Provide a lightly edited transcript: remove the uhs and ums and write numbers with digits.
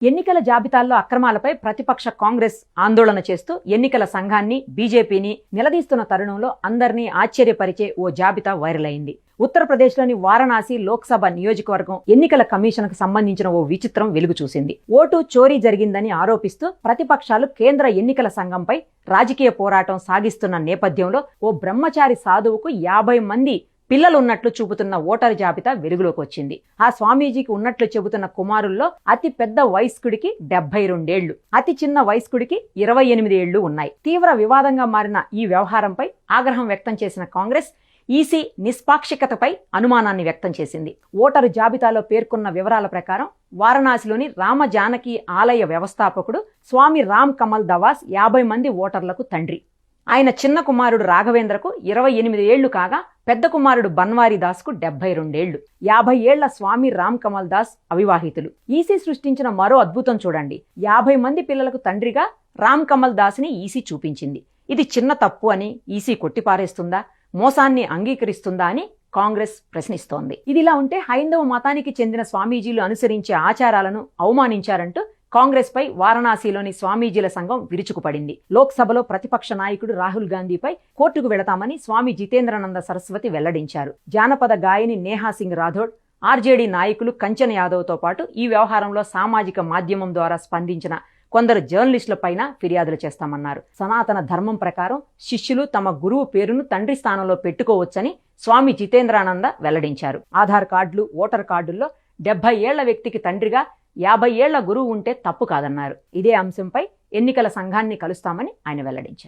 ఎన్నికల జాబితాల్లో అక్రమాలపై ప్రతిపక్ష కాంగ్రెస్ ఆందోళన చేస్తూ ఎన్నికల సంఘాన్ని బీజేపీని నిలదీస్తున్న తరుణంలో అందరినీ ఆశ్చర్యపరిచే ఓ జాబితా వైరల్ అయింది. ఉత్తరప్రదేశ్లోని వారణాసి లోక్సభ నియోజకవర్గం ఎన్నికల కమిషన్కు సంబంధించిన ఓ విచిత్రం వెలుగు చూసింది. ఓటు చోరీ జరిగిందని ఆరోపిస్తూ ప్రతిపక్షాలు కేంద్ర ఎన్నికల సంఘంపై రాజకీయ పోరాటం సాగిస్తున్న నేపథ్యంలో ఓ బ్రహ్మచారి సాధువుకు 50 మంది పిల్లలున్నట్లు చూపుతున్న ఓటరు జాబితా వెలుగులోకి వచ్చింది. ఆ స్వామీజీకి ఉన్నట్లు చెబుతున్న కుమారుల్లో అతి పెద్ద వయస్కుడికి 72 ఏళ్లు, అతి చిన్న వయస్కుడికి 28 ఏళ్లు ఉన్నాయి. తీవ్ర వివాదంగా మారిన ఈ వ్యవహారంపై ఆగ్రహం వ్యక్తం చేసిన కాంగ్రెస్ ఈసీ నిష్పాక్షికతపై అనుమానాన్ని వ్యక్తం చేసింది. ఓటరు జాబితాలో పేర్కొన్న వివరాల ప్రకారం వారణాసిలోని రామ జానకి ఆలయ వ్యవస్థాపకుడు స్వామి రామ్ కమల్ దవాస్ 50 మంది ఓటర్లకు తండ్రి. ఆయన చిన్న కుమారుడు రాఘవేంద్రకు 28 ఏళ్లు కాగా పెద్ద కుమారుడు బన్వారీ దాస్కు 72 ఏళ్లు. 50 ఏళ్ల స్వామి రామ్ కమల్ దాస్ అవివాహితులు. ఈసీ సృష్టించిన మరో అద్భుతం చూడండి. 50 మంది పిల్లలకు తండ్రిగా రామ్ కమల్ దాస్ని ఈసీ చూపించింది. ఇది చిన్న తప్పు అని ఈసీ కొట్టిపారేస్తుందా, మోసాన్ని అంగీకరిస్తుందా అని కాంగ్రెస్ ప్రశ్నిస్తోంది. ఇదిలా ఉంటే హైందవ మతానికి చెందిన స్వామీజీలు అనుసరించే ఆచారాలను అవమానించారంటూ కాంగ్రెస్ పై వారణాసిలోని స్వామీజీల సంఘం విరుచుకుపడింది. లోక్సభలో ప్రతిపక్ష నాయకుడు రాహుల్ గాంధీపై కోర్టుకు వెళతామని స్వామి జితేంద్రానంద సరస్వతి వెల్లడించారు. జానపద గాయని నేహా సింగ్ రాథోడ్, ఆర్జేడీ నాయకులు కంచన్ యాదవ్తో పాటు ఈ వ్యవహారంలో సామాజిక మాధ్యమం ద్వారా స్పందించిన కొందరు జర్నలిస్టులపైన ఫిర్యాదులు చేస్తామన్నారు. సనాతన ధర్మం ప్రకారం శిష్యులు తమ గురువు పేరును తండ్రి స్థానంలో పెట్టుకోవచ్చని స్వామి జితేంద్రానంద వెల్లడించారు. ఆధార్ కార్డులు, ఓటర్ కార్డుల్లో 70 ఏళ్ల వ్యక్తికి తండ్రిగా 50 ఏళ్ల గురువు ఉంటే తప్పు కాదన్నారు. ఇదే అంశంపై ఎన్నికల సంఘాన్ని కలుస్తామని ఆయన వెల్లడించారు.